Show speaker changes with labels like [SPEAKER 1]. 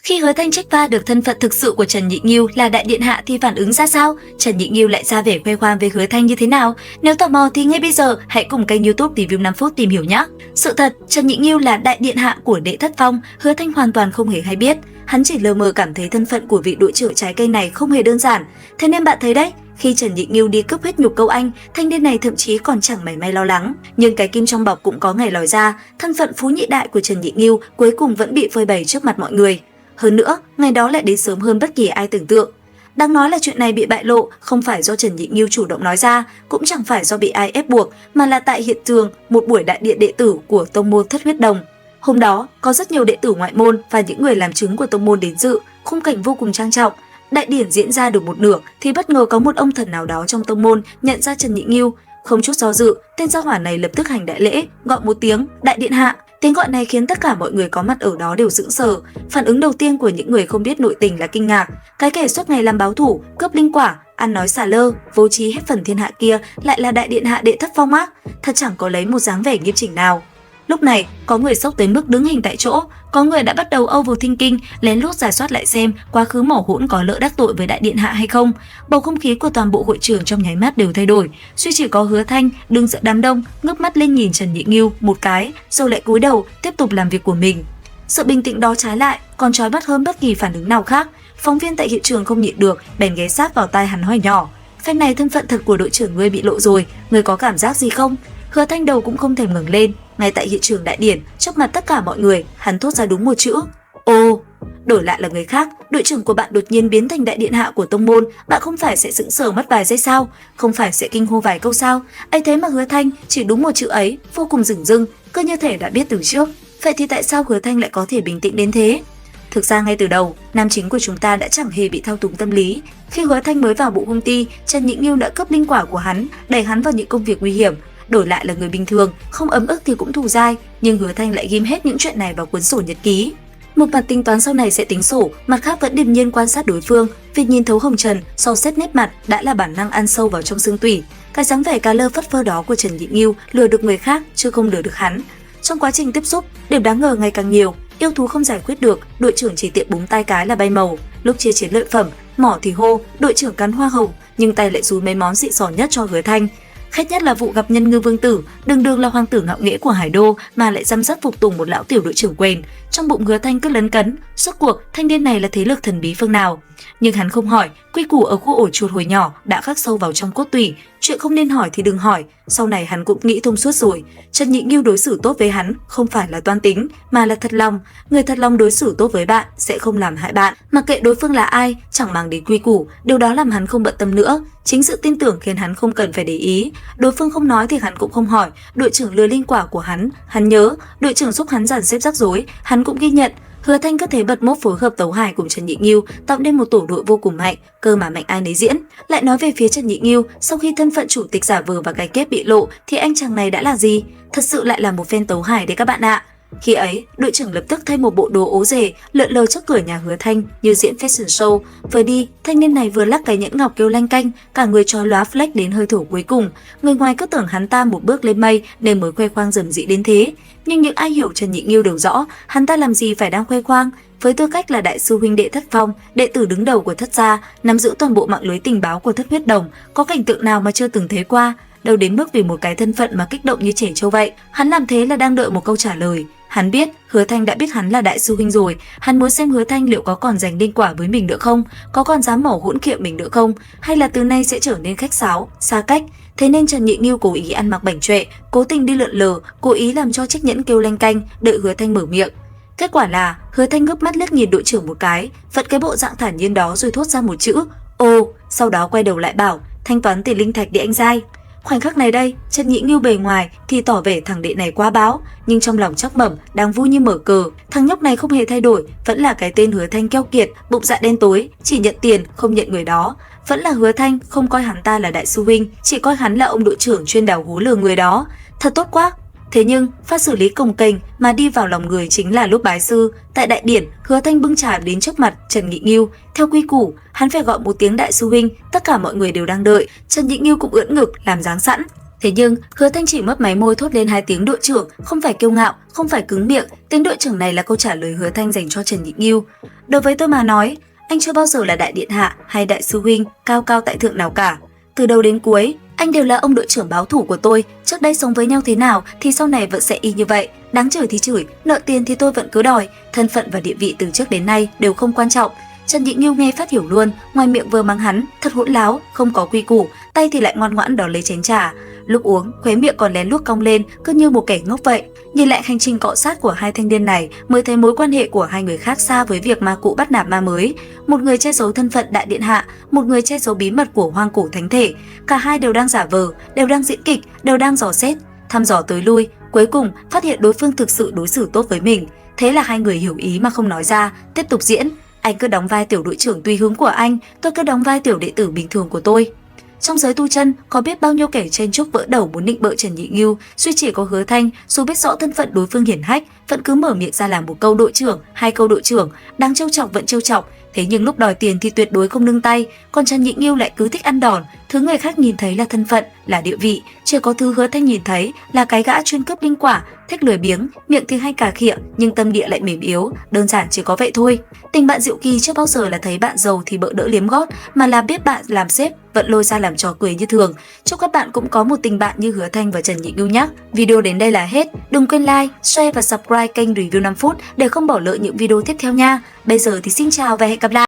[SPEAKER 1] Khi Hứa Thanh check va được thân phận thực sự của Trần Nhị Nghiêu là đại điện hạ thì phản ứng ra sao? Trần Nhị Nghiêu lại ra vẻ khoe khoang với Hứa Thanh như thế nào? Nếu tò mò thì ngay bây giờ hãy cùng kênh YouTube Review 5 phút tìm hiểu nhé. Sự thật, Trần Nhị Nghiêu là đại điện hạ của Đệ Thất Phong, Hứa Thanh hoàn toàn không hề hay biết. Hắn chỉ lờ mờ cảm thấy thân phận của vị đội trưởng trái cây này không hề đơn giản. Thế nên bạn thấy đấy, khi Trần Nhị Nghiêu đi cướp huyết nhục câu anh, thanh niên này thậm chí còn chẳng mảy may lo lắng. Nhưng cái kim trong bọc cũng có ngày lòi ra, thân phận phú nhị đại của Trần Nhị Nghiêu cuối cùng vẫn bị phơi bày trước mặt mọi người. Hơn nữa, ngày đó lại đến sớm hơn bất kỳ ai tưởng tượng. Đáng nói là chuyện này bị bại lộ không phải do Trần Nhị Nghiêu chủ động nói ra, cũng chẳng phải do bị ai ép buộc, mà là tại hiện trường một buổi đại điện đệ tử của tông môn Thất Huyết Đồng. Hôm đó, có rất nhiều đệ tử ngoại môn và những người làm chứng của tông môn đến dự, khung cảnh vô cùng trang trọng. Đại điển diễn ra được một nửa thì bất ngờ có một ông thần nào đó trong tông môn nhận ra Trần Nhị Nghiêu. Không chút do dự, tên gia hỏa này lập tức hành đại lễ, gọi một tiếng đại điện hạ. Tiếng gọi này khiến tất cả mọi người có mặt ở đó đều sững sờ. Phản ứng đầu tiên của những người không biết nội tình là kinh ngạc. Cái kẻ suốt ngày làm báo thủ, cướp linh quả, ăn nói xả lơ, vô trí hết phần thiên hạ kia lại là đại điện hạ Đệ Thất Phong á? Thật chẳng có lấy một dáng vẻ nghiêm chỉnh nào. Lúc này, có người sốc tới mức đứng hình tại chỗ, có người đã bắt đầu overthinking, lén lút rà soát lại xem quá khứ mỏ hỗn có lỡ đắc tội với đại điện hạ hay không. Bầu không khí của toàn bộ hội trường trong nháy mắt đều thay đổi, duy chỉ có Hứa Thanh đứng giữa đám đông, ngước mắt lên nhìn Trần Nhị Nghiêu một cái, rồi lại cúi đầu tiếp tục làm việc của mình. Sự bình tĩnh đó trái lại còn chói mắt hơn bất kỳ phản ứng nào khác. Phóng viên tại hiện trường không nhịn được, bèn ghé sát vào tai hắn hỏi nhỏ: "Phen này thân phận thật của đội trưởng ngươi bị lộ rồi, ngươi có cảm giác gì không?" Hứa Thanh đầu cũng không thèm ngẩng lên. Ngay tại hiện trường đại điển, trước mặt tất cả mọi người, hắn thốt ra đúng một chữ: "Ô." Đổi lại là người khác, đội trưởng của bạn đột nhiên biến thành đại điện hạ của tông môn, bạn không phải sẽ sững sờ mất vài giây sao? Không phải sẽ kinh hô vài câu sao? Ấy thế mà Hứa Thanh chỉ đúng một chữ ấy, vô cùng dửng dưng, cứ như thể đã biết từ trước. Vậy thì tại sao Hứa Thanh lại có thể bình tĩnh đến thế? Thực ra ngay từ đầu, nam chính của chúng ta đã chẳng hề bị thao túng tâm lý. Khi Hứa Thanh mới vào bộ công ty, Trần Nhị Nghiêu đã cướp linh quả của hắn, đẩy hắn vào những công việc nguy hiểm. Đổi lại là người bình thường, không ấm ức thì cũng thù dai, nhưng Hứa Thanh lại ghim hết những chuyện này vào cuốn sổ nhật ký. Một mặt tính toán sau này sẽ tính sổ, mặt khác vẫn điềm nhiên quan sát đối phương. Việc nhìn thấu hồng trần, so xét nét mặt đã là bản năng ăn sâu vào trong xương tủy. Cái dáng vẻ cá lơ phất phơ đó của Trần Nhị Nghiêu lừa được người khác chứ không lừa được hắn. Trong quá trình tiếp xúc, điểm đáng ngờ ngày càng nhiều. Yêu thú không giải quyết được, đội trưởng chỉ tiện búng tay cái là bay màu. Lúc chia chiến lợi phẩm, mỏ thì hô đội trưởng cắn hoa hồng, nhưng tay lại dúi mấy món xịn sò nhất cho Hứa Thanh. Khét nhất là vụ gặp Nhân Ngư Vương Tử, đường là hoàng tử ngạo nghễ của Hải Đô mà lại giam dắt phục tùng một lão tiểu đội trưởng quèn. Trong bụng Hứa Thanh cứ lấn cấn, rốt cuộc thanh niên này là thế lực thần bí phương nào? Nhưng hắn không hỏi, quy củ ở khu ổ chuột hồi nhỏ đã khắc sâu vào trong cốt tủy, chuyện không nên hỏi thì đừng hỏi. Sau này hắn cũng nghĩ thông suốt rồi, Trần Nhị Nghiêu đối xử tốt với hắn không phải là toan tính mà là thật lòng. Người thật lòng đối xử tốt với bạn sẽ không làm hại bạn, mặc kệ đối phương là ai, chẳng mang đến quy củ. Điều đó làm hắn không bận tâm nữa. Chính sự tin tưởng khiến hắn không cần phải để ý. Đối phương không nói thì hắn cũng không hỏi. Đội trưởng lừa linh quả của hắn nhớ. Đội trưởng giúp hắn dàn xếp rắc rối, hắn cũng ghi nhận. Hứa Thanh cứ thế bật mốt phối hợp tấu hài cùng Trần Nhị Nghiêu, tạo nên một tổ đội vô cùng mạnh, cơ mà mạnh ai nấy diễn. Lại nói về phía Trần Nhị Nghiêu, sau khi thân phận chủ tịch giả vờ và cái kép bị lộ thì anh chàng này đã là gì? Thật sự lại là một phen tấu hài đấy các bạn ạ. Khi ấy, đội trưởng lập tức thay một bộ đồ ố rề, lượn lờ trước cửa nhà Hứa Thanh như diễn fashion show. Vừa đi, thanh niên này vừa lắc cái nhẫn ngọc kêu lanh canh, cả người trói lóa flex đến hơi thở cuối cùng. Người ngoài cứ tưởng hắn ta một bước lên mây nên mới khoe khoang rầm rĩ đến thế. Nhưng những ai hiểu Trần Nhị Nghiêu đều rõ, hắn ta làm gì phải đang khoe khoang. Với tư cách là đại sư huynh Đệ Thất Phong, đệ tử đứng đầu của Thất gia, nắm giữ toàn bộ mạng lưới tình báo của Thất Huyết Đồng, có cảnh tượng nào mà chưa từng thấy qua? Đâu đến mức vì một cái thân phận mà kích động như trẻ trâu vậy. Hắn làm thế là đang đợi một câu trả lời. Hắn biết Hứa Thanh đã biết hắn là đại sư huynh rồi, hắn muốn xem Hứa Thanh liệu có còn giành linh quả với mình nữa không, có còn dám mỏ hỗn kiệm mình nữa không, hay là từ nay sẽ trở nên khách sáo, xa cách. Thế nên Trần Nhị Nghiêu cố ý ăn mặc bảnh trọe, cố tình đi lượn lờ, cố ý làm cho chiếc nhẫn kêu lanh canh, đợi Hứa Thanh mở miệng. Kết quả là Hứa Thanh ngước mắt liếc nhìn đội trưởng một cái, vẫn cái bộ dạng thản nhiên đó rồi thốt ra một chữ ô, sau đó quay đầu lại bảo thanh toán tiền linh thạch để anh giai. Khoảnh khắc này đây, Trần Nhị Nghiêu bề ngoài thì tỏ vẻ thằng đệ này quá báo, nhưng trong lòng chắc bẩm đang vui như mở cờ. Thằng nhóc này không hề thay đổi, vẫn là cái tên Hứa Thanh keo kiệt, bụng dạ đen tối, chỉ nhận tiền không nhận người đó. Vẫn là Hứa Thanh không coi hắn ta là đại sư huynh, chỉ coi hắn là ông đội trưởng chuyên đào hố lừa người đó. Thật tốt quá. Thế nhưng, phát xử lý cồng kềnh mà đi vào lòng người chính là lúc bái sư. Tại đại điển, Hứa Thanh bưng trà đến trước mặt Trần Nhị Nghiêu. Theo quy củ, hắn phải gọi một tiếng đại sư huynh, tất cả mọi người đều đang đợi. Trần Nhị Nghiêu cũng ưỡn ngực làm dáng sẵn. Thế nhưng, Hứa Thanh chỉ mấp máy môi thốt lên 2 tiếng đội trưởng, không phải kiêu ngạo, không phải cứng miệng, tiếng đội trưởng này là câu trả lời Hứa Thanh dành cho Trần Nhị Nghiêu. Đối với tôi mà nói, anh chưa bao giờ là đại điện hạ hay đại sư huynh cao cao tại thượng nào cả. Từ đầu đến cuối, anh đều là ông đội trưởng báo thủ của tôi, trước đây sống với nhau thế nào thì sau này vẫn sẽ y như vậy. Đáng chửi thì chửi, nợ tiền thì tôi vẫn cứ đòi, thân phận và địa vị từ trước đến nay đều không quan trọng. Trần Nhị Nghiêu nghe phát hiểu luôn, ngoài miệng vừa mắng hắn, thật hỗn láo, không có quy củ, tay thì lại ngoan ngoãn đòi lấy chén trà. Lúc uống, khóe miệng còn lén lút cong lên, cứ như một kẻ ngốc vậy. Nhìn lại hành trình cọ sát của hai thanh niên này, mới thấy mối quan hệ của hai người khác xa với việc ma cụ bắt nạt ma mới. Một người che giấu thân phận đại điện hạ, một người che giấu bí mật của hoang cổ thánh thể. Cả hai đều đang giả vờ, đều đang diễn kịch, đều đang dò xét, thăm dò tới lui. Cuối cùng phát hiện đối phương thực sự đối xử tốt với mình. Thế là hai người hiểu ý mà không nói ra, tiếp tục diễn. Anh cứ đóng vai tiểu đội trưởng tùy hứng của anh, tôi cứ đóng vai tiểu đệ tử bình thường của tôi. Trong giới tu chân, có biết bao nhiêu kẻ chen chúc vỡ đầu muốn định bợ Trần Nhị Nghiêu, duy chỉ có Hứa Thanh, dù biết rõ thân phận đối phương hiển hách, vẫn cứ mở miệng ra làm một câu đội trưởng, 2 câu đội trưởng, đáng trêu chọc vẫn trêu chọc. Thế nhưng lúc đòi tiền thì tuyệt đối không nương tay, còn Trần Nhị Nghiêu lại cứ thích ăn đòn. Thứ người khác nhìn thấy là thân phận, là địa vị, chỉ có thứ Hứa Thanh nhìn thấy là cái gã chuyên cướp linh quả, thích lười biếng, miệng thì hay cà khịa, nhưng tâm địa lại mềm yếu, đơn giản chỉ có vậy thôi. Tình bạn Diệu Kỳ chưa bao giờ là thấy bạn giàu thì bợ đỡ liếm gót, mà là biết bạn làm sếp, vẫn lôi ra làm trò cười như thường. Chúc các bạn cũng có một tình bạn như Hứa Thanh và Trần Nhị Nghiêu nhé. Video đến đây là hết, đừng quên like, share và subscribe kênh Review 5 phút để không bỏ lỡ những video tiếp theo nha. Bây giờ thì xin chào và hẹn gặp lại.